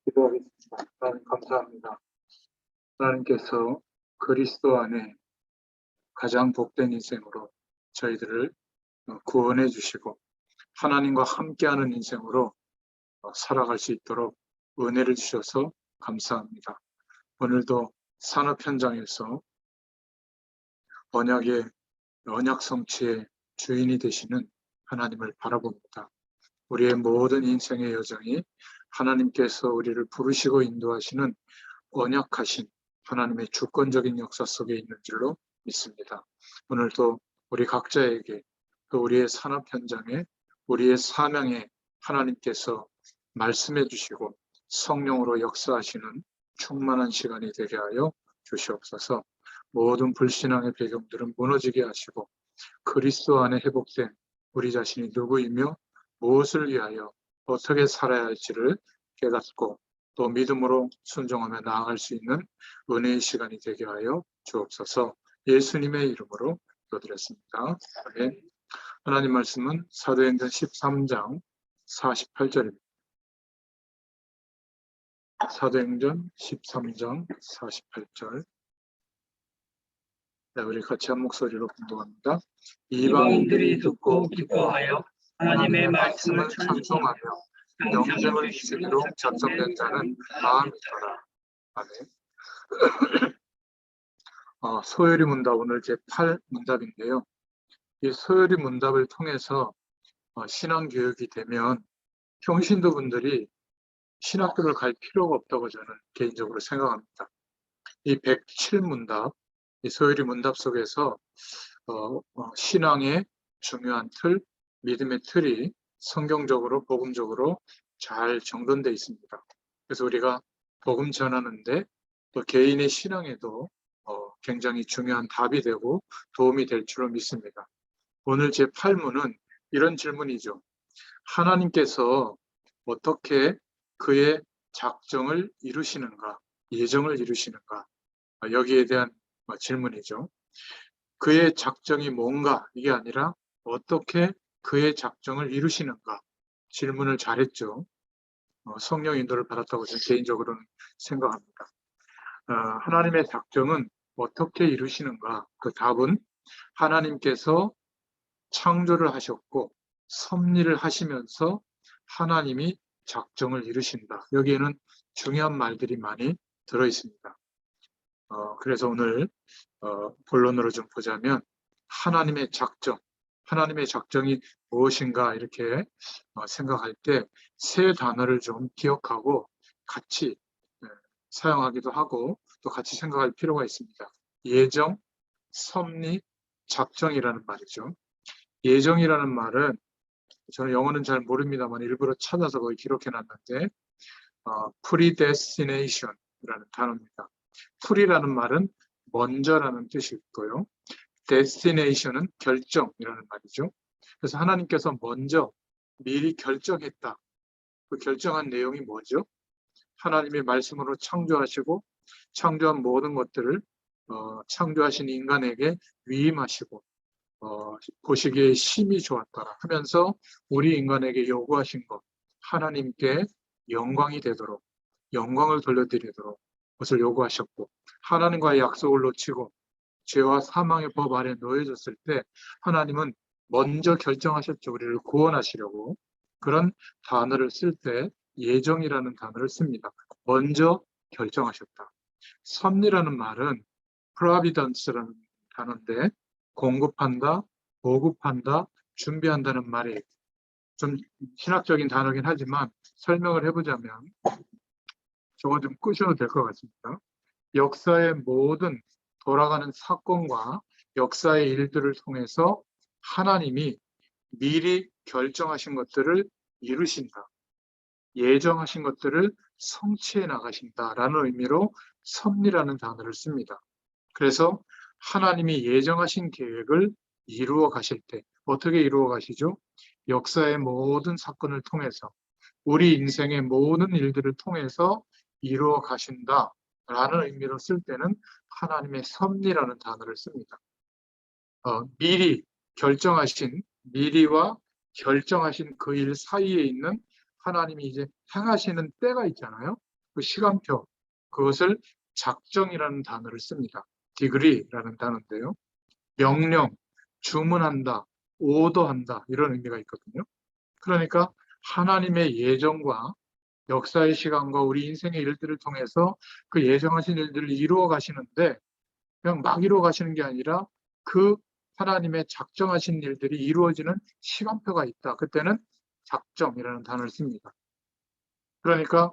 기도하겠습니다. 하나님 감사합니다. 하나님께서 그리스도 안에 가장 복된 인생으로 저희들을 구원해 주시고 하나님과 함께하는 인생으로 살아갈 수 있도록 은혜를 주셔서 감사합니다. 오늘도 산업 현장에서 언약 성취의 주인이 되시는 하나님을 바라봅니다. 우리의 모든 인생의 여정이 하나님께서 우리를 부르시고 인도하시는 언약하신 하나님의 주권적인 역사 속에 있는 줄로 믿습니다. 오늘도 우리 각자에게 또 우리의 산업 현장에 우리의 사명에 하나님께서 말씀해 주시고 성령으로 역사하시는 충만한 시간이 되게 하여 주시옵소서. 모든 불신앙의 배경들은 무너지게 하시고 그리스도 안에 회복된 우리 자신이 누구이며 무엇을 위하여 어떻게 살아야 할지를 깨닫고 또 믿음으로 순종하며 나아갈 수 있는 은혜의 시간이 되게 하여 주옵소서. 예수님의 이름으로 기도드렸습니다. 아멘. 하나님 말씀은 사도행전 13장 48절입니다. 사도행전 13장 48절. 네, 우리 같이 한 목소리로 공독합니다. 이방인들이 듣고 기뻐하여 하나님의 말씀을 찬송하며 영생을 주시기로 작정된 자는 다 믿어라. 아멘. 소요리 문답 오늘 제8 문답인데요. 이 소요리 문답을 통해서 신앙교육이 되면 평신도분들이 신학교를 갈 필요가 없다고 저는 개인적으로 생각합니다. 이 107문답, 이 소요리 문답 속에서 신앙의 중요한 틀, 믿음의 틀이 성경적으로 복음적으로 잘 정돈되어 있습니다. 그래서 우리가 복음 전하는데 또 개인의 신앙에도 굉장히 중요한 답이 되고 도움이 될 줄로 믿습니다. 오늘 제8문은 이런 질문이죠. 하나님께서 어떻게 그의 작정을 이루시는가, 예정을 이루시는가, 여기에 대한 질문이죠. 그의 작정이 뭔가 이게 아니라 어떻게 그의 작정을 이루시는가 질문을 잘했죠. 성령 인도를 받았다고 저는 개인적으로는 생각합니다. 하나님의 작정은 어떻게 이루시는가? 그 답은 하나님께서 창조를 하셨고 섭리를 하시면서 하나님이 작정을 이루신다. 여기에는 중요한 말들이 많이 들어 있습니다. 그래서 오늘 본론으로 좀 보자면 하나님의 작정, 하나님의 작정이 무엇인가 이렇게 생각할 때 세 단어를 좀 기억하고 같이 사용하기도 하고 또 같이 생각할 필요가 있습니다. 예정, 섭리, 작정이라는 말이죠. 예정이라는 말은 저는 영어는 잘 모릅니다만 일부러 찾아서 거기 기록해놨는데 predestination이라는 단어입니다. pre라는 말은 먼저라는 뜻이 있고요. destination은 결정이라는 말이죠. 그래서 하나님께서 먼저 미리 결정했다. 그 결정한 내용이 뭐죠? 하나님의 말씀으로 창조하시고 창조한 모든 것들을 창조하신 인간에게 위임하시고 보시기에 심히 좋았다 하면서 우리 인간에게 요구하신 것, 하나님께 영광이 되도록, 영광을 돌려드리도록 그것을 요구하셨고, 하나님과의 약속을 놓치고 죄와 사망의 법 아래 놓여졌을 때 하나님은 먼저 결정하셨죠. 우리를 구원하시려고. 그런 단어를 쓸 때 예정이라는 단어를 씁니다. 먼저 결정하셨다. 섭리라는 말은 providence라는 단어인데 공급한다, 보급한다, 준비한다는 말이 좀 신학적인 단어긴 하지만 설명을 해보자면 저거 좀 끄셔도 될 것 같습니다. 역사의 모든 돌아가는 사건과 역사의 일들을 통해서 하나님이 미리 결정하신 것들을 이루신다. 예정하신 것들을 성취해 나가신다라는 의미로 섭리라는 단어를 씁니다. 그래서 하나님이 예정하신 계획을 이루어 가실 때 어떻게 이루어 가시죠? 역사의 모든 사건을 통해서 우리 인생의 모든 일들을 통해서 이루어 가신다라는 의미로 쓸 때는 하나님의 섭리라는 단어를 씁니다. 미리 결정하신, 미리와 결정하신 그 일 사이에 있는 하나님이 이제 행하시는 때가 있잖아요. 그 시간표, 그것을 작정이라는 단어를 씁니다. degree라는 단어인데요. 명령, 주문한다, 오더한다 이런 의미가 있거든요. 그러니까 하나님의 예정과 역사의 시간과 우리 인생의 일들을 통해서 그 예정하신 일들을 이루어 가시는데 그냥 막 이루어 가시는 게 아니라 그 하나님의 작정하신 일들이 이루어지는 시간표가 있다. 그때는 작정이라는 단어를 씁니다. 그러니까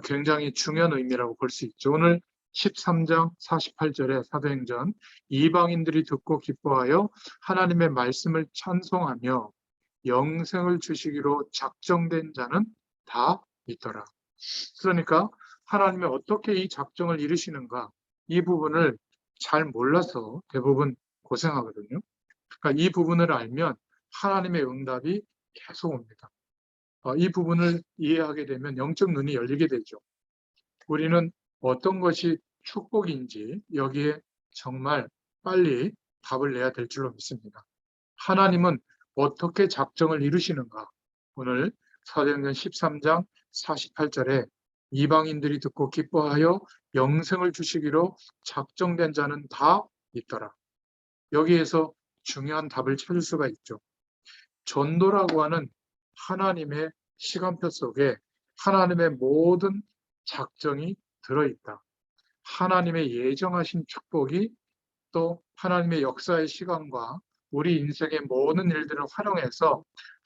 굉장히 중요한 의미라고 볼 수 있죠. 오늘 13장 48절에 사도행전 이방인들이 듣고 기뻐하여 하나님의 말씀을 찬송하며 영생을 주시기로 작정된 자는 다 있더라. 그러니까 하나님이 어떻게 이 작정을 이루시는가 이 부분을 잘 몰라서 대부분 고생하거든요. 그러니까 이 부분을 알면 하나님의 응답이 계속 옵니다. 이 부분을 이해하게 되면 영적 눈이 열리게 되죠. 우리는 어떤 것이 축복인지 여기에 정말 빨리 답을 내야 될 줄로 믿습니다. 하나님은 어떻게 작정을 이루시는가? 오늘 사도행전 13장 48절에 이방인들이 듣고 기뻐하여 영생을 주시기로 작정된 자는 다 있더라. 여기에서 중요한 답을 찾을 수가 있죠. 전도라고 하는 하나님의 시간표 속에 하나님의 모든 작정이 들어있다. 하나님의 예정하신 축복이 또 하나님의 역사의 시간과 우리 인생의 모든 일들을 활용해서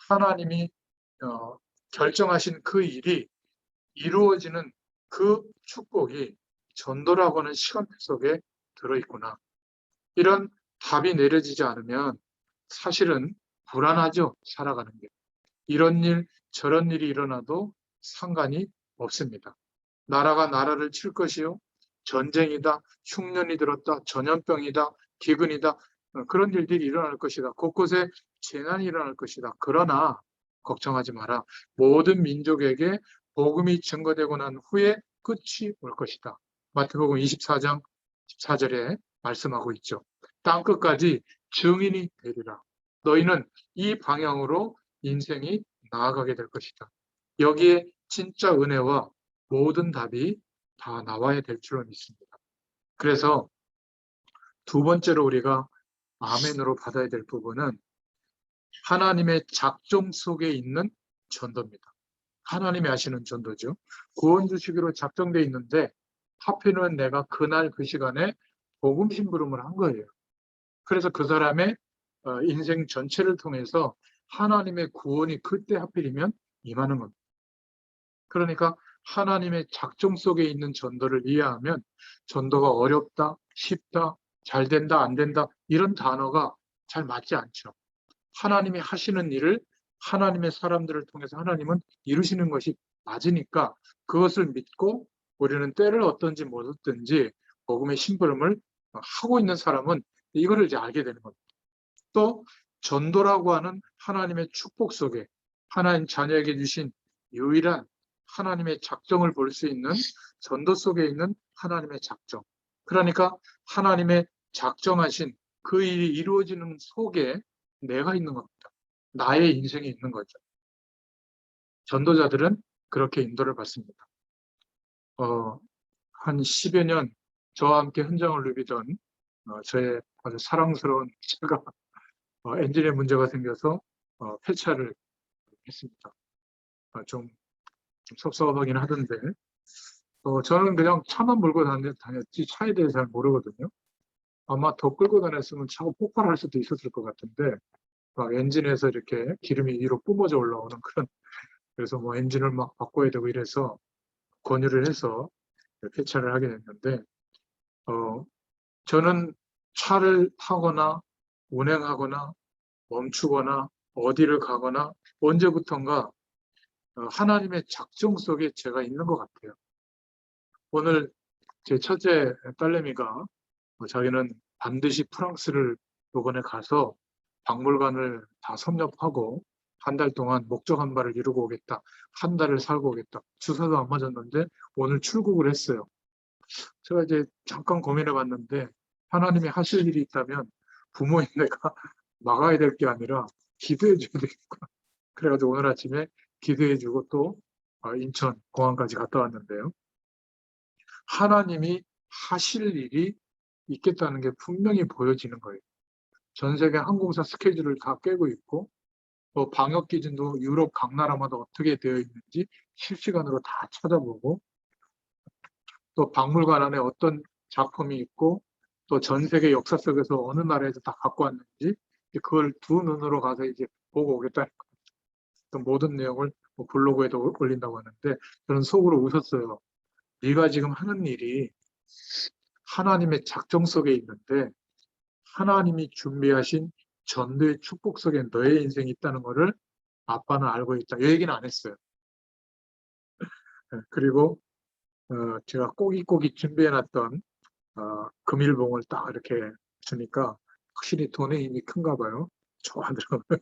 하나님이 결정하신 그 일이 이루어지는 그 축복이 전도라고 하는 시간표 속에 들어있구나. 이런 답이 내려지지 않으면 사실은 불안하죠. 살아가는 게. 이런 일, 저런 일이 일어나도 상관이 없습니다. 나라가 나라를 칠 것이요. 전쟁이다, 흉년이 들었다, 전염병이다, 기근이다. 그런 일들이 일어날 것이다. 곳곳에 재난이 일어날 것이다. 그러나 걱정하지 마라. 모든 민족에게 복음이 증거되고 난 후에 끝이 올 것이다. 마태복음 24장 14절에 말씀하고 있죠. 땅끝까지 증인이 되리라. 너희는 이 방향으로 인생이 나아가게 될 것이다. 여기에 진짜 은혜와 모든 답이 다 나와야 될 줄로 믿습니다. 그래서 두 번째로 우리가 아멘으로 받아야 될 부분은 하나님의 작정 속에 있는 전도입니다. 하나님이 하시는 전도죠. 구원 주시기로 작정되어 있는데 하필이면 내가 그날 그 시간에 복음 심부름을 한 거예요. 그래서 그 사람의 인생 전체를 통해서 하나님의 구원이 그때 하필이면 임하는 겁니다. 그러니까 하나님의 작정 속에 있는 전도를 이해하면 전도가 어렵다, 쉽다, 잘 된다, 안 된다 이런 단어가 잘 맞지 않죠. 하나님이 하시는 일을 하나님의 사람들을 통해서 하나님은 이루시는 것이 맞으니까 그것을 믿고 우리는 때를 얻든지 못 얻든지 복음의 심부름을 하고 있는 사람은 이거를 이제 알게 되는 겁니다. 또 전도라고 하는 하나님의 축복 속에 하나님 자녀에게 주신 유일한 하나님의 작정을 볼 수 있는 전도 속에 있는 하나님의 작정. 그러니까 하나님의 작정하신 그 일이 이루어지는 속에 내가 있는 겁니다. 나의 인생이 있는 거죠. 전도자들은 그렇게 인도를 받습니다. 한 10여 년 저와 함께 현장을 누비던 저의 아주 사랑스러운 차가 엔진에 문제가 생겨서 폐차를 했습니다. 좀 섭섭하긴 하던데 저는 그냥 차만 몰고 다녔지 차에 대해 잘 모르거든요. 아마 더 끌고 다녔으면 차가 폭발할 수도 있었을 것 같은데 막 엔진에서 이렇게 기름이 위로 뿜어져 올라오는 그런 그래서 뭐 엔진을 막 바꿔야 되고 이래서 권유를 해서 폐차를 하게 됐는데 저는 차를 타거나 운행하거나 멈추거나 어디를 가거나 언제부턴가 하나님의 작정 속에 제가 있는 것 같아요. 오늘 제 첫째 딸내미가 자기는 반드시 프랑스를 이번에 가서 박물관을 다 섭렵하고 한 달 동안 목적 한 바를 이루고 오겠다. 한 달을 살고 오겠다. 주사도 안 맞았는데 오늘 출국을 했어요. 제가 이제 잠깐 고민해 봤는데 하나님이 하실 일이 있다면 부모인 내가 막아야 될 게 아니라 기도해 줘야 되겠구나. 그래가지고 오늘 아침에 기도해 주고 또 인천 공항까지 갔다 왔는데요. 하나님이 하실 일이 있겠다는 게 분명히 보여지는 거예요. 전 세계 항공사 스케줄을 다 깨고 있고, 또 방역 기준도 유럽 각 나라마다 어떻게 되어 있는지 실시간으로 다 찾아보고, 또 박물관 안에 어떤 작품이 있고, 또 전 세계 역사 속에서 어느 나라에서 다 갖고 왔는지 그걸 두 눈으로 가서 이제 보고 오겠다는 거예요. 또 모든 내용을 뭐 블로그에도 올린다고 하는데, 저는 속으로 웃었어요. 네가 지금 하는 일이 하나님의 작정 속에 있는데, 하나님이 준비하신 전도의 축복 속에 너의 인생이 있다는 것을 아빠는 알고 있다. 이 얘기는 안 했어요. 그리고 제가 꼬깃꼬깃 준비해놨던 금일봉을 딱 이렇게 주니까 확실히 돈의 힘이 큰가 봐요. 좋아하더라고요.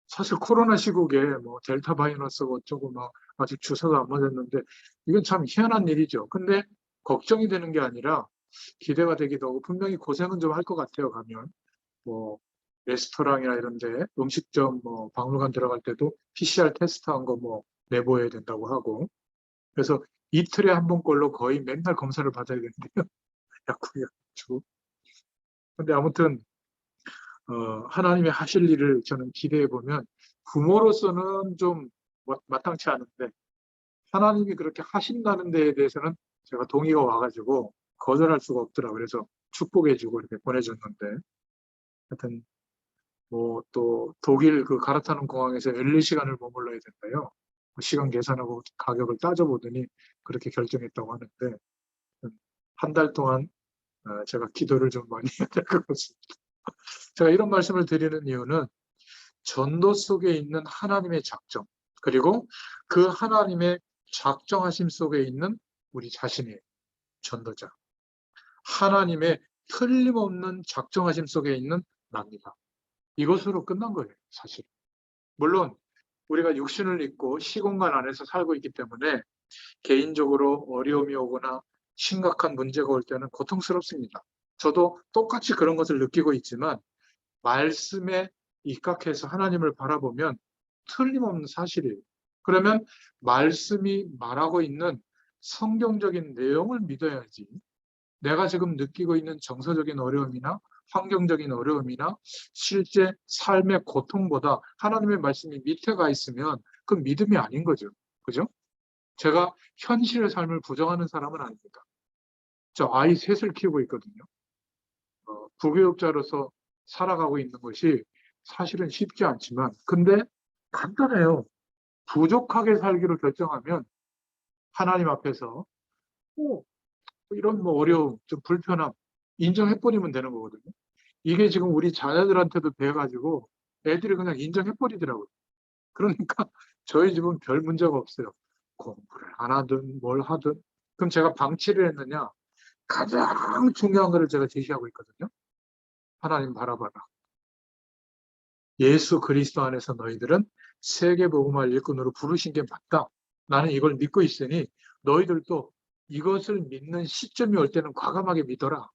사실 코로나 시국에 뭐 델타 바이러스가 어쩌고 막 아직 주사도 안 맞았는데 이건 참 희한한 일이죠. 근데 걱정이 되는 게 아니라 기대가 되기도 하고, 분명히 고생은 좀 할 것 같아요. 가면 뭐 레스토랑이나 이런 데 음식점 뭐 박물관 들어갈 때도 PCR 테스트한 거 뭐 내보여야 된다고 하고, 그래서 이틀에 한 번꼴로 거의 맨날 검사를 받아야 되는데요. 약국에 가지고. 근데 아무튼 하나님의 하실 일을 저는 기대해 보면, 부모로서는 좀 마땅치 않은데 하나님이 그렇게 하신다는 데에 대해서는 제가 동의가 와가지고 거절할 수가 없더라고요. 그래서 축복해주고 이렇게 보내줬는데, 하여튼 뭐 또 독일 그 가라타는 공항에서 14시간을 머물러야 된다요. 시간 계산하고 가격을 따져보더니 그렇게 결정했다고 하는데, 한 달 동안 제가 기도를 좀 많이 해야 될 것 같습니다. 제가 이런 말씀을 드리는 이유는 전도 속에 있는 하나님의 작정, 그리고 그 하나님의 작정하심 속에 있는 우리 자신이 전도자, 하나님의 틀림없는 작정하심 속에 있는 납니다. 이것으로 끝난 거예요, 사실. 물론 우리가 육신을 입고 시공간 안에서 살고 있기 때문에 개인적으로 어려움이 오거나 심각한 문제가 올 때는 고통스럽습니다. 저도 똑같이 그런 것을 느끼고 있지만, 말씀에 입각해서 하나님을 바라보면 틀림없는 사실이에요. 그러면 말씀이 말하고 있는 성경적인 내용을 믿어야지, 내가 지금 느끼고 있는 정서적인 어려움이나 환경적인 어려움이나 실제 삶의 고통보다 하나님의 말씀이 밑에 가 있으면 그 믿음이 아닌 거죠. 그죠? 제가 현실의 삶을 부정하는 사람은 아닙니다. 저 아이 셋을 키우고 있거든요. 부교육자로서 살아가고 있는 것이 사실은 쉽지 않지만, 근데 간단해요. 부족하게 살기로 결정하면 하나님 앞에서 이런 뭐 어려움, 좀 불편함 인정해버리면 되는 거거든요. 이게 지금 우리 자녀들한테도 배워가지고 애들이 그냥 인정해버리더라고요. 그러니까 저희 집은 별 문제가 없어요. 공부를 안 하든 뭘 하든. 그럼 제가 방치를 했느냐? 가장 중요한 것을 제가 제시하고 있거든요. 하나님 바라봐라. 예수 그리스도 안에서 너희들은 세계복음화의 일꾼으로 부르신 게 맞다. 나는 이걸 믿고 있으니 너희들도 이것을 믿는 시점이 올 때는 과감하게 믿어라.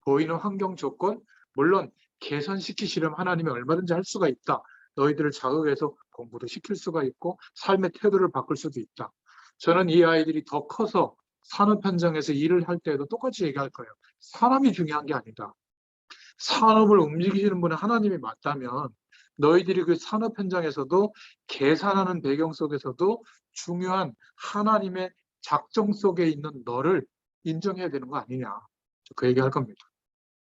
보이는 환경 조건, 물론 개선시키시려면 하나님이 얼마든지 할 수가 있다. 너희들을 자극해서 공부도 시킬 수가 있고 삶의 태도를 바꿀 수도 있다. 저는 이 아이들이 더 커서 산업 현장에서 일을 할 때도 똑같이 얘기할 거예요. 사람이 중요한 게 아니다. 산업을 움직이시는 분은 하나님이 맞다면 너희들이 그 산업 현장에서도 계산하는 배경 속에서도 중요한 하나님의 작정 속에 있는 너를 인정해야 되는 거 아니냐. 그 얘기할 겁니다.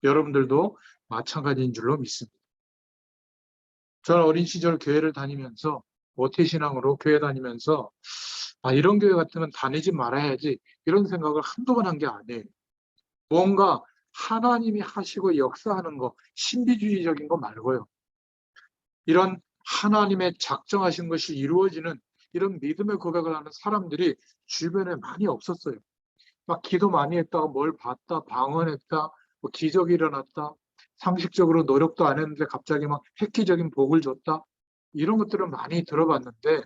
여러분들도 마찬가지인 줄로 믿습니다. 저는 어린 시절 교회를 다니면서, 모태신앙으로 교회 다니면서 이런 교회 같으면 다니지 말아야지 이런 생각을 한두 번 한 게 아니에요. 뭔가 하나님이 하시고 역사하는 거, 신비주의적인 거 말고요. 이런 하나님의 작정하신 것이 이루어지는 이런 믿음의 고백을 하는 사람들이 주변에 많이 없었어요. 막 기도 많이 했다가 뭘 봤다, 방언했다, 뭐 기적이 일어났다, 상식적으로 노력도 안 했는데 갑자기 막 획기적인 복을 줬다, 이런 것들은 많이 들어봤는데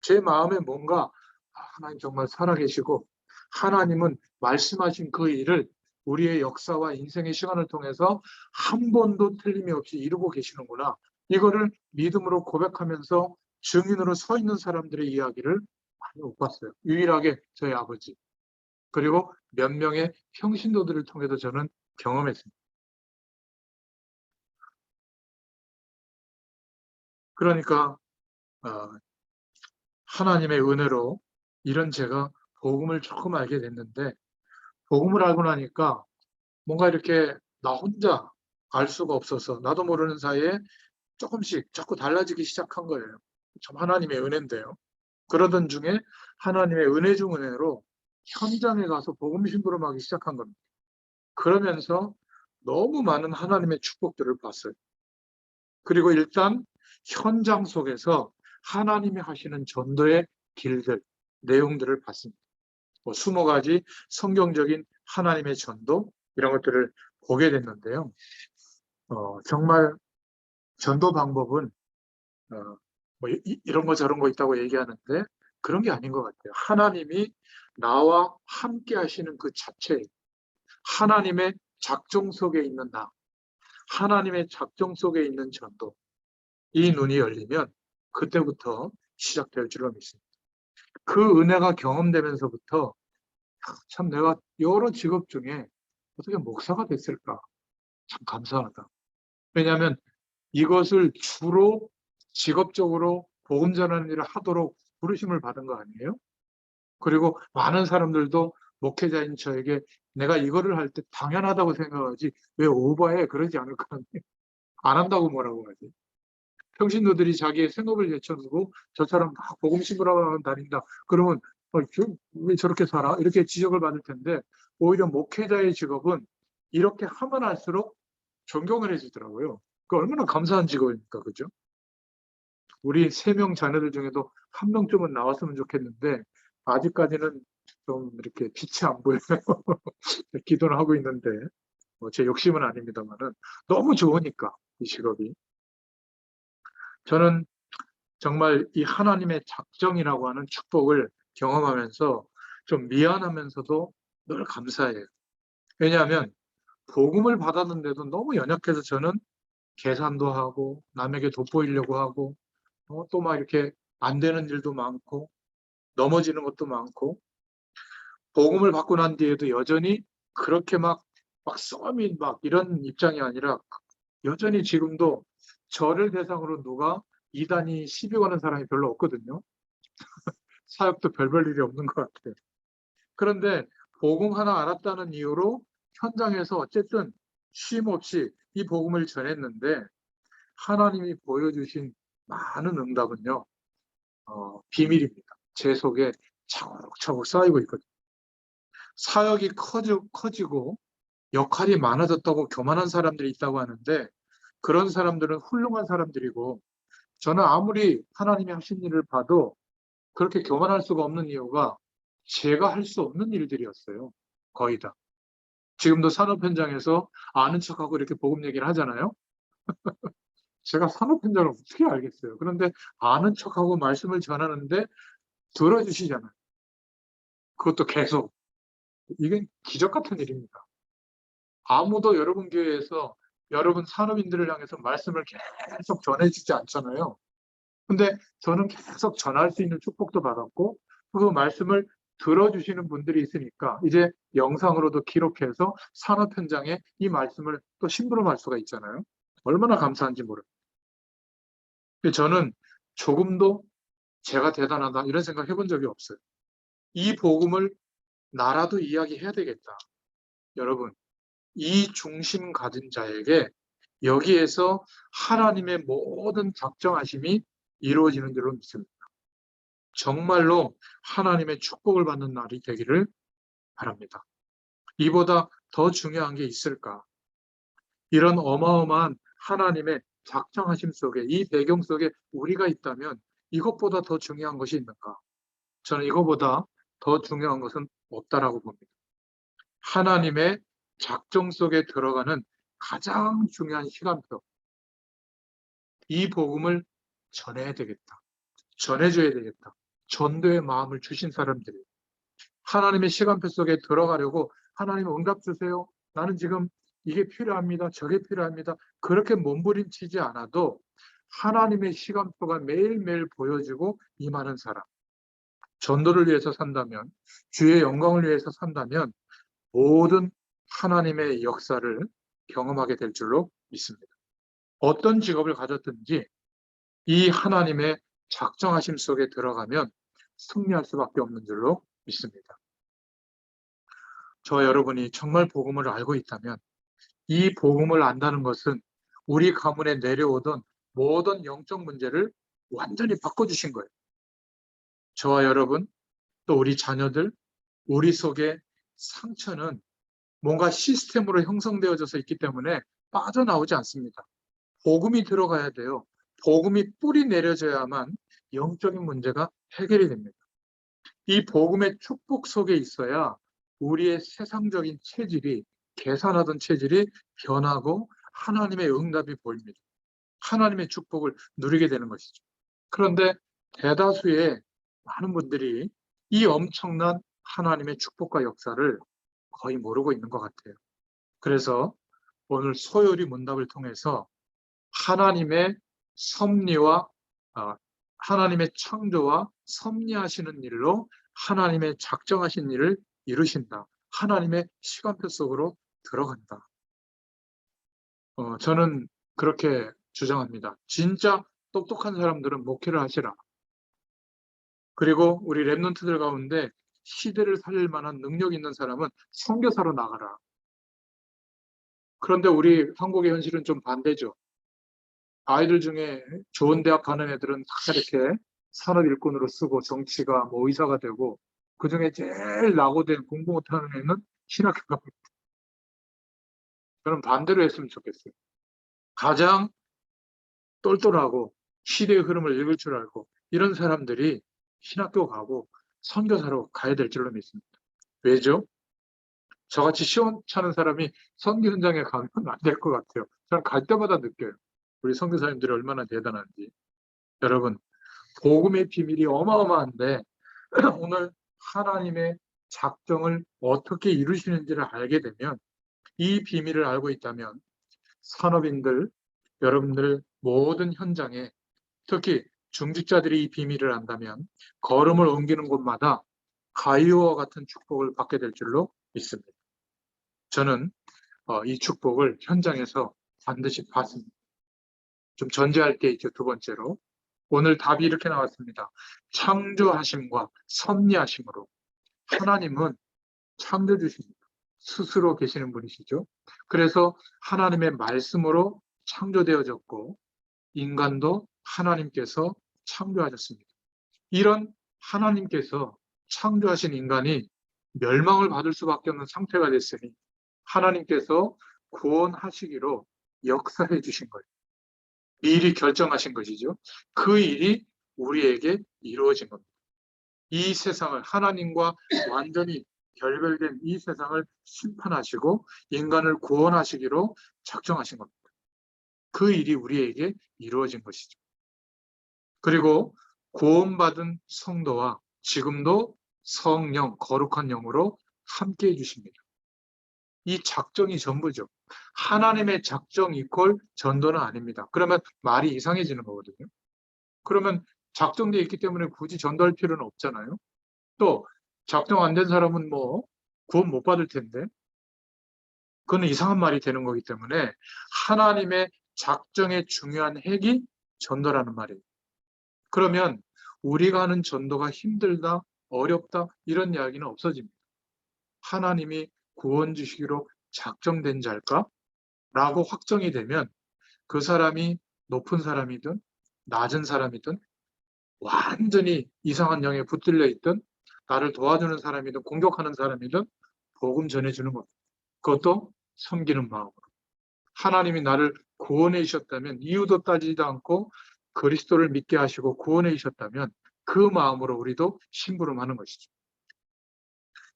제 마음에 뭔가 하나님 정말 살아계시고 하나님은 말씀하신 그 일을 우리의 역사와 인생의 시간을 통해서 한 번도 틀림이 없이 이루고 계시는구나. 이거를 믿음으로 고백하면서 증인으로 서 있는 사람들의 이야기를 많이 못 봤어요. 유일하게 저희 아버지. 그리고 몇 명의 평신도들을 통해서 저는 경험했습니다. 그러니까 하나님의 은혜로 이런 제가 복음을 조금 알게 됐는데, 복음을 알고 나니까 뭔가 이렇게 나 혼자 알 수가 없어서 나도 모르는 사이에 조금씩 자꾸 달라지기 시작한 거예요. 참 하나님의 은혜인데요. 그러던 중에 하나님의 은혜 중 은혜로 현장에 가서 복음 심부름하기 시작한 겁니다. 그러면서 너무 많은 하나님의 축복들을 봤어요. 그리고 일단 현장 속에서 하나님이 하시는 전도의 길들, 내용들을 봤습니다. 20가지 성경적인 하나님의 전도, 이런 것들을 보게 됐는데요. 정말 전도 방법은 이런 거 저런 거 있다고 얘기하는데 그런 게 아닌 것 같아요. 하나님이 나와 함께 하시는 그 자체, 하나님의 작정 속에 있는 나, 하나님의 작정 속에 있는 전도, 이 눈이 열리면 그때부터 시작될 줄로 믿습니다. 그 은혜가 경험되면서부터 참 내가 여러 직업 중에 어떻게 목사가 됐을까? 참 감사하다. 왜냐하면 이것을 주로 직업적으로 복음 전하는 일을 하도록 부르심을 받은 거 아니에요? 그리고 많은 사람들도 목회자인 저에게 내가 이거를 할 때 당연하다고 생각하지 왜 오버해? 그러지 않을 거 아니에요? 안 한다고 뭐라고 하지? 평신도들이 자기의 생업을 제쳐두고 저처럼 막 복음 신부라고 다닌다. 그러면 왜 저렇게 살아? 이렇게 지적을 받을 텐데 오히려 목회자의 직업은 이렇게 하면 할수록 존경을 해주더라고요. 그 얼마나 감사한 직업입니까, 그죠? 우리 3명 자녀들 중에도 1명쯤은 나왔으면 좋겠는데 아직까지는 좀 이렇게 빛이 안 보여요. 기도를 하고 있는데 제 욕심은 아닙니다만은 너무 좋으니까 이 직업이. 저는 정말 이 하나님의 작정이라고 하는 축복을 경험하면서 좀 미안하면서도 늘 감사해요. 왜냐하면 복음을 받았는데도 너무 연약해서 저는 계산도 하고 남에게 돋보이려고 하고 또 막 이렇게 안 되는 일도 많고 넘어지는 것도 많고 복음을 받고 난 뒤에도 여전히 그렇게 막 썸이 막 이런 입장이 아니라 여전히 지금도 저를 대상으로 누가 이단이 시비 거는 사람이 별로 없거든요. 사역도 별별 일이 없는 것 같아요. 그런데 복음 하나 알았다는 이유로 현장에서 어쨌든 쉼 없이 이 복음을 전했는데 하나님이 보여주신 많은 응답은요, 비밀입니다. 제 속에 차곡차곡 쌓이고 있거든요. 사역이 커지고 역할이 많아졌다고 교만한 사람들이 있다고 하는데 그런 사람들은 훌륭한 사람들이고 저는 아무리 하나님이 하신 일을 봐도 그렇게 교만할 수가 없는 이유가 제가 할 수 없는 일들이었어요. 거의 다. 지금도 산업 현장에서 아는 척하고 이렇게 복음 얘기를 하잖아요. 제가 산업 현장을 어떻게 알겠어요. 그런데 아는 척하고 말씀을 전하는데 들어주시잖아요. 그것도 계속. 이게 기적 같은 일입니다. 아무도 여러분 교회에서 여러분 산업인들을 향해서 말씀을 계속 전해주지 않잖아요. 근데 저는 계속 전할 수 있는 축복도 받았고 그 말씀을 들어주시는 분들이 있으니까 이제 영상으로도 기록해서 산업 현장에 이 말씀을 또 심부름할 수가 있잖아요. 얼마나 감사한지 모릅니다. 저는 조금도 제가 대단하다 이런 생각 해본 적이 없어요. 이 복음을 나라도 이야기해야 되겠다. 여러분, 이 중심 가진 자에게 여기에서 하나님의 모든 작정하심이 이루어지는 줄로 믿습니다. 정말로 하나님의 축복을 받는 날이 되기를 바랍니다. 이보다 더 중요한 게 있을까? 이런 어마어마한 하나님의 작정하심 속에 이 배경 속에 우리가 있다면 이것보다 더 중요한 것이 있는가? 저는 이것보다 더 중요한 것은 없다라고 봅니다. 하나님의 작정 속에 들어가는 가장 중요한 시간표. 이 복음을 전해야 되겠다. 전해줘야 되겠다. 전도의 마음을 주신 사람들이 하나님의 시간표 속에 들어가려고 하나님 응답 주세요. 나는 지금 이게 필요합니다. 저게 필요합니다. 그렇게 몸부림치지 않아도 하나님의 시간표가 매일매일 보여지고 임하는 사람. 전도를 위해서 산다면, 주의 영광을 위해서 산다면 모든 하나님의 역사를 경험하게 될 줄로 믿습니다. 어떤 직업을 가졌든지 이 하나님의 작정하심 속에 들어가면 승리할 수밖에 없는 줄로 믿습니다. 저 여러분이 정말 복음을 알고 있다면 이 복음을 안다는 것은 우리 가문에 내려오던 모든 영적 문제를 완전히 바꿔주신 거예요. 저와 여러분, 또 우리 자녀들, 우리 속에 상처는 뭔가 시스템으로 형성되어져서 있기 때문에 빠져나오지 않습니다. 복음이 들어가야 돼요. 복음이 뿌리 내려져야만 영적인 문제가 해결이 됩니다. 이 복음의 축복 속에 있어야 우리의 세상적인 체질이, 계산하던 체질이 변하고 하나님의 응답이 보입니다. 하나님의 축복을 누리게 되는 것이죠. 그런데 대다수의 많은 분들이 이 엄청난 하나님의 축복과 역사를 거의 모르고 있는 것 같아요. 그래서 오늘 소요리 문답을 통해서 하나님의 섭리와 하나님의 창조와 섭리하시는 일로 하나님의 작정하신 일을 이루신다. 하나님의 시간표 속으로 들어간다. 저는 그렇게 주장합니다. 진짜 똑똑한 사람들은 목회를 하시라. 그리고 우리 랩런트들 가운데 시대를 살릴 만한 능력 있는 사람은 선교사로 나가라. 그런데 우리 한국의 현실은 좀 반대죠. 아이들 중에 좋은 대학 가는 애들은 다 이렇게 산업 일꾼으로 쓰고 정치가 뭐 의사가 되고 그중에 제일 낙오된 공부 못하는 애는 신학교 가고 있다. 저는 반대로 했으면 좋겠어요. 가장 똘똘하고 시대의 흐름을 읽을 줄 알고 이런 사람들이 신학교 가고 선교사로 가야 될 줄로 믿습니다. 왜죠? 저같이 시원찮은 사람이 선교 현장에 가면 안 될 것 같아요. 저는 갈 때마다 느껴요. 우리 선교사님들이 얼마나 대단한지. 여러분, 복음의 비밀이 어마어마한데 오늘 하나님의 작정을 어떻게 이루시는지를 알게 되면, 이 비밀을 알고 있다면 산업인들, 여러분들 모든 현장에, 특히 중직자들이 이 비밀을 안다면 걸음을 옮기는 곳마다 가이오와 같은 축복을 받게 될 줄로 믿습니다. 저는 이 축복을 현장에서 반드시 받습니다. 좀 전제할 게 있죠. 두 번째로, 오늘 답이 이렇게 나왔습니다. 창조하심과 섭리하심으로. 하나님은 창조주십니다. 스스로 계시는 분이시죠. 그래서 하나님의 말씀으로 창조되어졌고 인간도 하나님께서 창조하셨습니다. 이런 하나님께서 창조하신 인간이 멸망을 받을 수밖에 없는 상태가 됐으니 하나님께서 구원하시기로 역사해 주신 거예요. 미리 결정하신 것이죠. 그 일이 우리에게 이루어진 겁니다. 이 세상을, 하나님과 완전히 결별된 이 세상을 심판하시고 인간을 구원하시기로 작정하신 겁니다. 그 일이 우리에게 이루어진 것이죠. 그리고 구원받은 성도와 지금도 성령, 거룩한 영으로 함께해 주십니다. 이 작정이 전부죠. 하나님의 작정 이퀄 전도는 아닙니다. 그러면 말이 이상해지는 거거든요. 그러면 작정되어 있기 때문에 굳이 전도할 필요는 없잖아요. 또 작정 안 된 사람은 뭐 구원 못 받을 텐데, 그건 이상한 말이 되는 거기 때문에 하나님의 작정의 중요한 핵이 전도라는 말이에요. 그러면 우리가 하는 전도가 힘들다, 어렵다 이런 이야기는 없어집니다. 하나님이 구원 주시기로 작정된 자일까? 라고 확정이 되면 그 사람이 높은 사람이든 낮은 사람이든 완전히 이상한 영에 붙들려 있든 나를 도와주는 사람이든 공격하는 사람이든 복음 전해주는 것. 그것도 섬기는 마음으로. 하나님이 나를 구원해 주셨다면 이유도 따지지도 않고 그리스도를 믿게 하시고 구원해 주셨다면 그 마음으로 우리도 심부름하는 것이죠.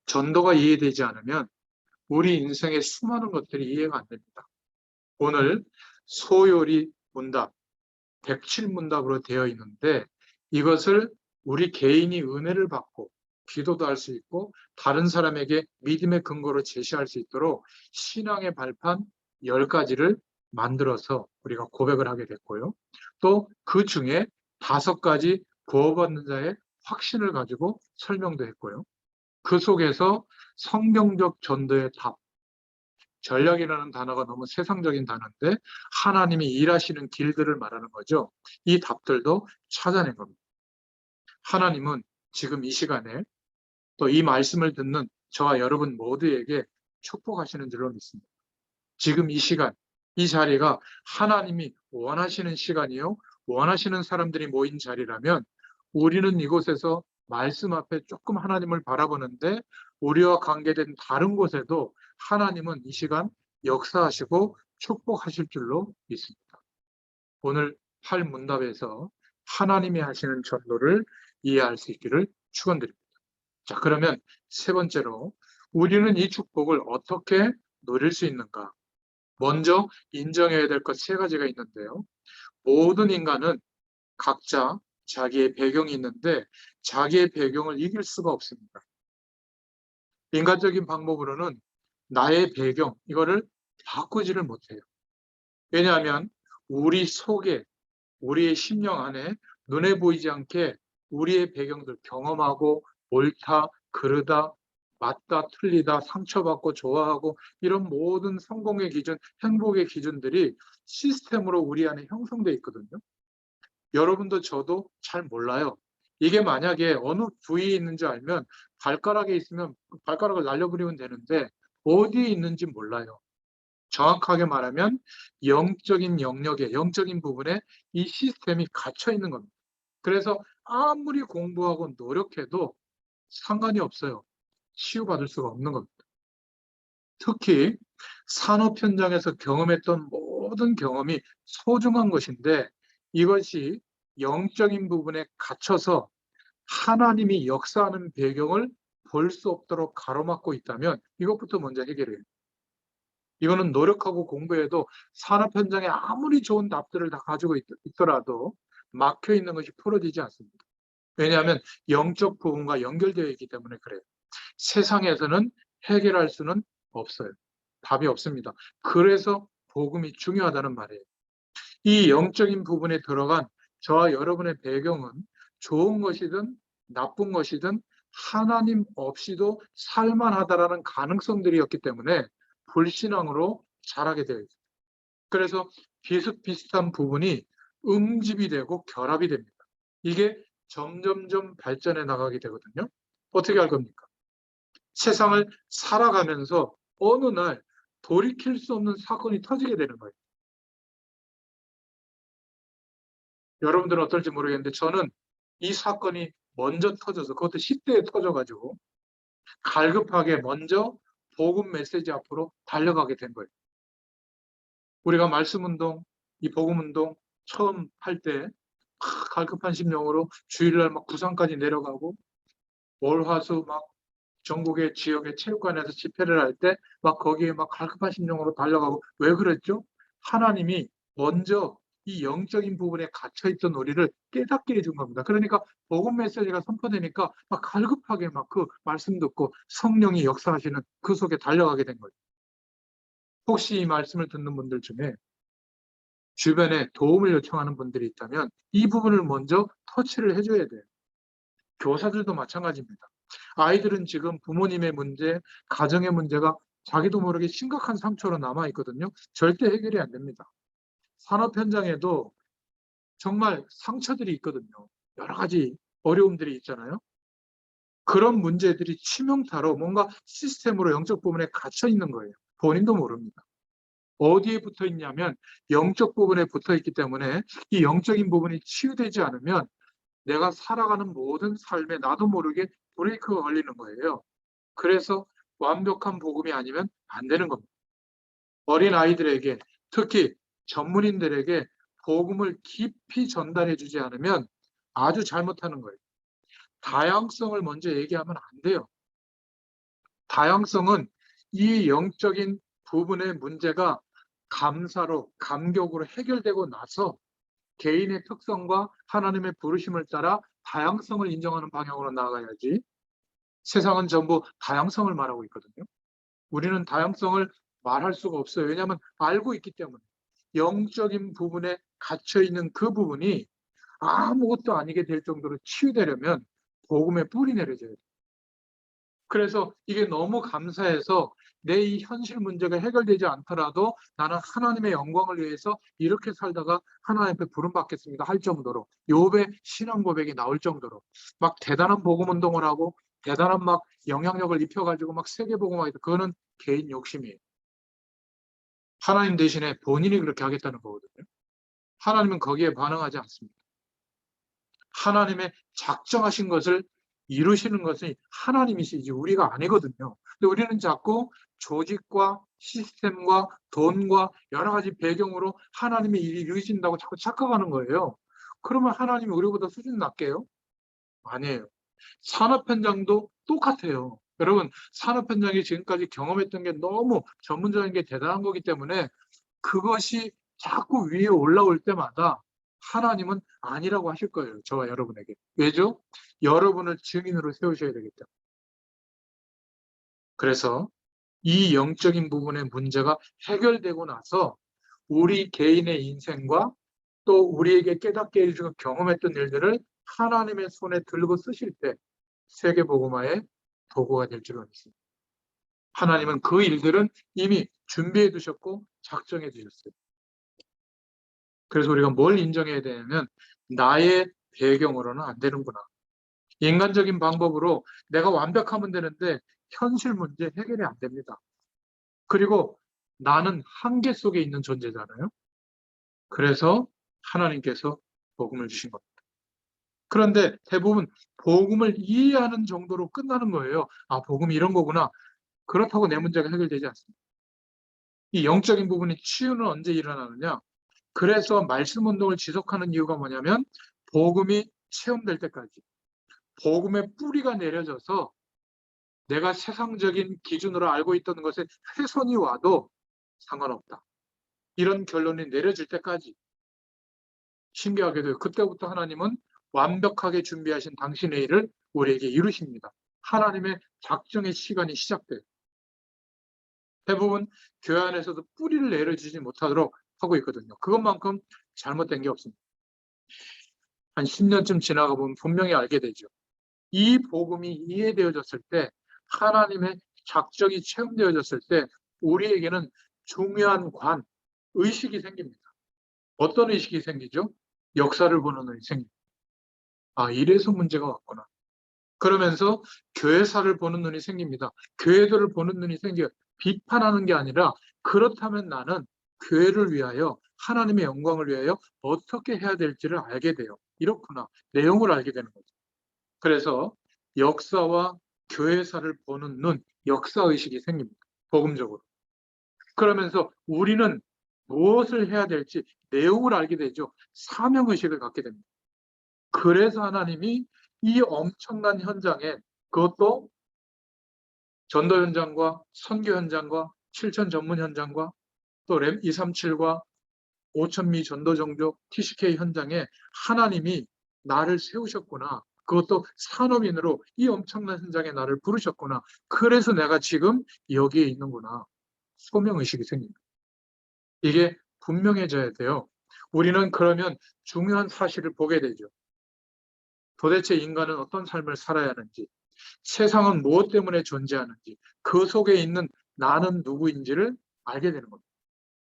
전도가 이해되지 않으면 우리 인생의 수많은 것들이 이해가 안 됩니다. 오늘 소요리 문답, 107문답으로 되어 있는데 이것을 우리 개인이 은혜를 받고 기도도 할 수 있고 다른 사람에게 믿음의 근거로 제시할 수 있도록 신앙의 발판 10가지를 만들어서 우리가 고백을 하게 됐고요. 또 그 중에 5가지 구원받는 자의 확신을 가지고 설명도 했고요. 그 속에서 성경적 전도의 답, 전략이라는 단어가 너무 세상적인 단어인데 하나님이 일하시는 길들을 말하는 거죠. 이 답들도 찾아낸 겁니다. 하나님은 지금 이 시간에 또 이 말씀을 듣는 저와 여러분 모두에게 축복하시는 줄로 믿습니다. 지금 이 시간, 이 자리가 하나님이 원하시는 시간이요, 원하시는 사람들이 모인 자리라면 우리는 이곳에서 말씀 앞에 조금 하나님을 바라보는데 우리와 관계된 다른 곳에도 하나님은 이 시간 역사하시고 축복하실 줄로 믿습니다. 오늘 할 문답에서 하나님이 하시는 전도를 이해할 수 있기를 축원드립니다. 자, 그러면 세 번째로 우리는 이 축복을 어떻게 누릴 수 있는가? 먼저 인정해야 될 것 세 가지가 있는데요. 모든 인간은 각자 자기의 배경이 있는데 자기의 배경을 이길 수가 없습니다. 인간적인 방법으로는 나의 배경, 이거를 바꾸지를 못해요. 왜냐하면 우리 속에, 우리의 심령 안에 눈에 보이지 않게 우리의 배경들 경험하고 옳다, 그르다, 맞다, 틀리다, 상처받고 좋아하고 이런 모든 성공의 기준, 행복의 기준들이 시스템으로 우리 안에 형성되어 있거든요. 여러분도 저도 잘 몰라요. 이게 만약에 어느 부위에 있는지 알면 발가락에 있으면 발가락을 날려버리면 되는데 어디에 있는지 몰라요. 정확하게 말하면 영적인 영역에, 영적인 부분에 이 시스템이 갇혀 있는 겁니다. 그래서 아무리 공부하고 노력해도 상관이 없어요. 치유받을 수가 없는 겁니다. 특히 산업 현장에서 경험했던 모든 경험이 소중한 것인데 이것이 영적인 부분에 갇혀서 하나님이 역사하는 배경을 볼 수 없도록 가로막고 있다면 이것부터 먼저 해결해요. 이거는 노력하고 공부해도 산업 현장에 아무리 좋은 답들을 다 가지고 있더라도 막혀 있는 것이 풀어지지 않습니다. 왜냐하면 영적 부분과 연결되어 있기 때문에 그래요. 세상에서는 해결할 수는 없어요. 답이 없습니다. 그래서 복음이 중요하다는 말이에요. 이 영적인 부분에 들어간 저와 여러분의 배경은 좋은 것이든 나쁜 것이든 하나님 없이도 살만하다라는 가능성들이었기 때문에 불신앙으로 자라게 되어 있어요. 그래서 비슷비슷한 부분이 응집이 되고 결합이 됩니다. 이게 점점점 발전해 나가게 되거든요. 어떻게 할 겁니까? 세상을 살아가면서 어느 날 돌이킬 수 없는 사건이 터지게 되는 거예요. 여러분들은 어떨지 모르겠는데 저는 이 사건이 먼저 터져서 그것도 10대에 터져가지고 갈급하게 먼저 복음 메시지 앞으로 달려가게 된 거예요. 우리가 말씀 운동, 이 복음 운동 처음 할 때 갈급한 심령으로 주일날 막 구산까지 내려가고 월화수 막 전국의 지역의 체육관에서 집회를 할 때 막 거기에 막 갈급한 심령으로 달려가고 왜 그랬죠? 하나님이 먼저 이 영적인 부분에 갇혀있던 우리를 깨닫게 해준 겁니다. 그러니까 복음 메시지가 선포되니까 막 갈급하게 막 그 말씀 듣고 성령이 역사하시는 그 속에 달려가게 된 거예요. 혹시 이 말씀을 듣는 분들 중에 주변에 도움을 요청하는 분들이 있다면 이 부분을 먼저 터치를 해줘야 돼요. 교사들도 마찬가지입니다. 아이들은 지금 부모님의 문제, 가정의 문제가 자기도 모르게 심각한 상처로 남아있거든요. 절대 해결이 안 됩니다. 산업 현장에도 정말 상처들이 있거든요. 여러 가지 어려움들이 있잖아요. 그런 문제들이 치명타로 뭔가 시스템으로 영적 부분에 갇혀 있는 거예요. 본인도 모릅니다. 어디에 붙어 있냐면 영적 부분에 붙어 있기 때문에 이 영적인 부분이 치유되지 않으면 내가 살아가는 모든 삶에 나도 모르게 브레이크가 걸리는 거예요. 그래서 완벽한 복음이 아니면 안 되는 겁니다. 어린 아이들에게 특히 전문인들에게 복음을 깊이 전달해 주지 않으면 아주 잘못하는 거예요. 다양성을 먼저 얘기하면 안 돼요. 다양성은 이 영적인 부분의 문제가 감사로, 감격으로 해결되고 나서 개인의 특성과 하나님의 부르심을 따라 다양성을 인정하는 방향으로 나아가야지 세상은 전부 다양성을 말하고 있거든요. 우리는 다양성을 말할 수가 없어요. 왜냐하면 알고 있기 때문에. 영적인 부분에 갇혀있는 그 부분이 아무것도 아니게 될 정도로 치유되려면 복음의 뿌리 내려져야 돼요. 그래서 이게 너무 감사해서 내 이 현실 문제가 해결되지 않더라도 나는 하나님의 영광을 위해서 이렇게 살다가 하나님 앞에 부름받겠습니다 할 정도로, 욥의 신앙 고백이 나올 정도로 막 대단한 복음 운동을 하고 대단한 막 영향력을 입혀가지고 막 세계 복음화하겠다. 그거는 개인 욕심이에요. 하나님 대신에 본인이 그렇게 하겠다는 거거든요. 하나님은 거기에 반응하지 않습니다. 하나님의 작정하신 것을 이루시는 것은 하나님이시지 우리가 아니거든요. 근데 우리는 자꾸 조직과 시스템과 돈과 여러 가지 배경으로 하나님의 일이 이루어진다고 자꾸 착각하는 거예요. 그러면 하나님이 우리보다 수준 낮게요? 아니에요. 산업 현장도 똑같아요. 여러분, 산업 현장이 지금까지 경험했던 게 너무 전문적인 게 대단한 거기 때문에 그것이 자꾸 위에 올라올 때마다 하나님은 아니라고 하실 거예요. 저와 여러분에게. 왜죠? 여러분을 증인으로 세우셔야 되기 때문에. 그래서 이 영적인 부분의 문제가 해결되고 나서 우리 개인의 인생과 또 우리에게 깨닫게 해주고 경험했던 일들을 하나님의 손에 들고 쓰실 때 세계복음화의 도구가 될 줄로 믿습니다. 하나님은 그 일들은 이미 준비해 두셨고 작정해 두셨어요. 그래서 우리가 뭘 인정해야 되냐면 나의 배경으로는 안 되는구나. 인간적인 방법으로 내가 완벽하면 되는데 현실 문제 해결이 안 됩니다. 그리고 나는 한계 속에 있는 존재잖아요. 그래서 하나님께서 복음을 주신 겁니다. 그런데 대부분 복음을 이해하는 정도로 끝나는 거예요. 아, 복음이 이런 거구나. 그렇다고 내 문제가 해결되지 않습니다. 이 영적인 부분이 치유는 언제 일어나느냐? 그래서 말씀 운동을 지속하는 이유가 뭐냐면 복음이 체험될 때까지, 복음의 뿌리가 내려져서 내가 세상적인 기준으로 알고 있던 것에 훼손이 와도 상관없다. 이런 결론이 내려질 때까지. 신기하게도 그때부터 하나님은 완벽하게 준비하신 당신의 일을 우리에게 이루십니다. 하나님의 작정의 시간이 시작돼요. 대부분 교회 안에서도 뿌리를 내려주지 못하도록 하고 있거든요. 그것만큼 잘못된 게 없습니다. 한 10년쯤 지나가 보면 분명히 알게 되죠. 이 복음이 이해되어졌을 때, 하나님의 작정이 체험되어졌을 때 우리에게는 중요한 의식이 생깁니다. 어떤 의식이 생기죠? 역사를 보는 의식이 생깁니다. 아, 이래서 문제가 왔구나. 그러면서 교회사를 보는 눈이 생깁니다. 교회들을 보는 눈이 생겨요. 비판하는 게 아니라 그렇다면 나는 교회를 위하여 하나님의 영광을 위하여 어떻게 해야 될지를 알게 돼요. 이렇구나. 내용을 알게 되는 거죠. 그래서 역사와 교회사를 보는 눈, 역사의식이 생깁니다. 복음적으로. 그러면서 우리는 무엇을 해야 될지 내용을 알게 되죠. 사명의식을 갖게 됩니다. 그래서 하나님이 이 엄청난 현장에, 그것도 전도 현장과 선교 현장과 7천 전문 현장과 또 램 237과 5,000미 전도 종족 TCK 현장에 하나님이 나를 세우셨구나. 그것도 산업인으로 이 엄청난 현장에 나를 부르셨구나. 그래서 내가 지금 여기에 있는구나. 소명의식이 생깁니다. 이게 분명해져야 돼요. 우리는 그러면 중요한 사실을 보게 되죠. 도대체 인간은 어떤 삶을 살아야 하는지, 세상은 무엇 때문에 존재하는지, 그 속에 있는 나는 누구인지를 알게 되는 겁니다.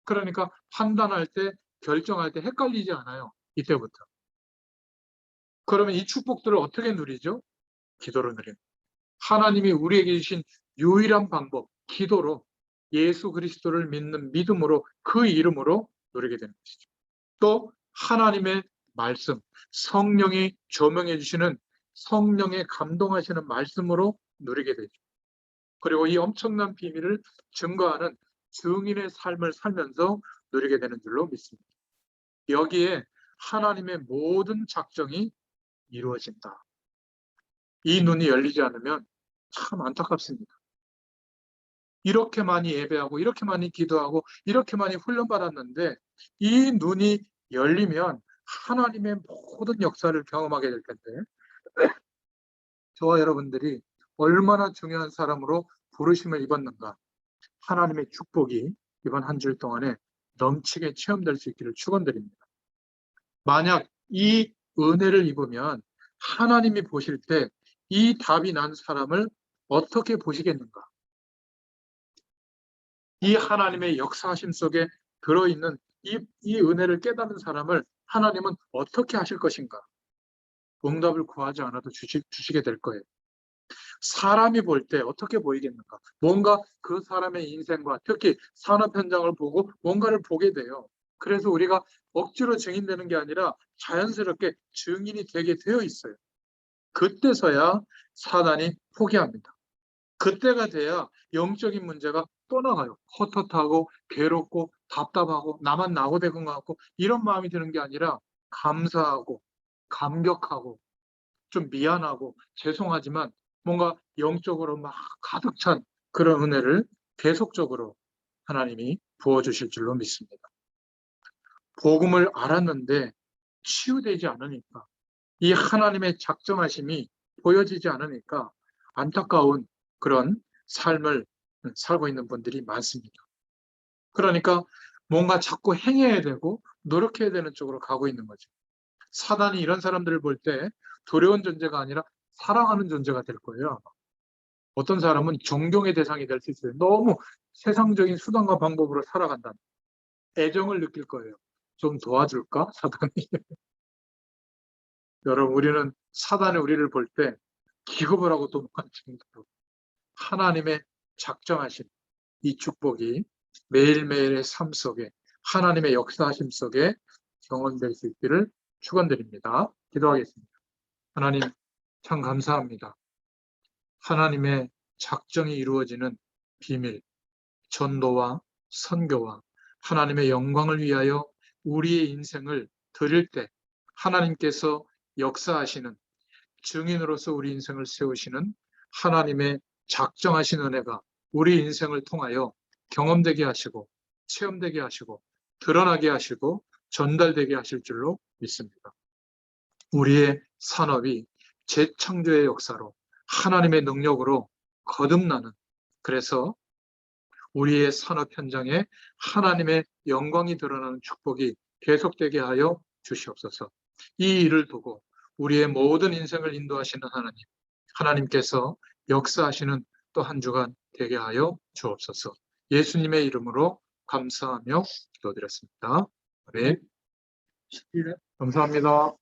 그러니까 판단할 때, 결정할 때 헷갈리지 않아요. 이때부터. 그러면 이 축복들을 어떻게 누리죠? 기도로 누립니다. 하나님이 우리에게 주신 유일한 방법, 기도로 예수 그리스도를 믿는 믿음으로, 그 이름으로 누리게 되는 것이죠. 또 하나님의 말씀, 성령이 조명해 주시는, 성령의 감동하시는 말씀으로 누리게 되죠. 그리고 이 엄청난 비밀을 증거하는 증인의 삶을 살면서 누리게 되는 줄로 믿습니다. 여기에 하나님의 모든 작정이 이루어진다. 이 눈이 열리지 않으면 참 안타깝습니다. 이렇게 많이 예배하고 이렇게 많이 기도하고 이렇게 많이 훈련받았는데 이 눈이 열리면 하나님의 모든 역사를 경험하게 될 텐데, 저와 여러분들이 얼마나 중요한 사람으로 부르심을 입었는가, 하나님의 축복이 이번 한 주 동안에 넘치게 체험될 수 있기를 축원드립니다. 만약 이 은혜를 입으면 하나님이 보실 때 이 답이 난 사람을 어떻게 보시겠는가? 이 하나님의 역사하심 속에 들어있는 이 은혜를 깨닫는 사람을 하나님은 어떻게 하실 것인가? 응답을 구하지 않아도 주시게 될 거예요. 사람이 볼 때 어떻게 보이겠는가? 뭔가 그 사람의 인생과 특히 산업 현장을 보고 뭔가를 보게 돼요. 그래서 우리가 억지로 증인되는 게 아니라 자연스럽게 증인이 되게 되어 있어요. 그때서야 사단이 포기합니다. 그때가 돼야 영적인 문제가 떠나가요. 헛헛하고 괴롭고 답답하고 나만 낙오되는 것 같고 이런 마음이 드는 게 아니라 감사하고 감격하고 좀 미안하고 죄송하지만 뭔가 영적으로 막 가득 찬 그런 은혜를 계속적으로 하나님이 부어주실 줄로 믿습니다. 복음을 알았는데 치유되지 않으니까 이 하나님의 작정하심이 보여지지 않으니까 안타까운 그런 삶을 살고 있는 분들이 많습니다. 그러니까 뭔가 자꾸 행해야 되고 노력해야 되는 쪽으로 가고 있는 거죠. 사단이 이런 사람들을 볼 때 두려운 존재가 아니라 사랑하는 존재가 될 거예요. 어떤 사람은 존경의 대상이 될 수 있어요. 너무 세상적인 수단과 방법으로 살아간다. 애정을 느낄 거예요. 좀 도와줄까? 사단이. 여러분, 우리는 사단이 우리를 볼 때 기겁을 하고 도망가는 정도로 하나님의 작정하신 이 축복이 매일매일의 삶 속에 하나님의 역사하심 속에 경험될 수 있기를 축원드립니다. 기도하겠습니다. 하나님 참 감사합니다. 하나님의 작정이 이루어지는 비밀, 전도와 선교와 하나님의 영광을 위하여 우리의 인생을 드릴 때 하나님께서 역사하시는 증인으로서 우리 인생을 세우시는 하나님의 작정하신 은혜가 우리 인생을 통하여 경험되게 하시고 체험되게 하시고 드러나게 하시고 전달되게 하실 줄로 믿습니다. 우리의 산업이 재창조의 역사로 하나님의 능력으로 거듭나는, 그래서 우리의 산업 현장에 하나님의 영광이 드러나는 축복이 계속되게 하여 주시옵소서. 이 일을 두고 우리의 모든 인생을 인도하시는 하나님, 하나님께서 역사하시는 또 한 주간 되게 하여 주옵소서. 예수님의 이름으로 감사하며 기도드렸습니다. 아멘. 감사합니다.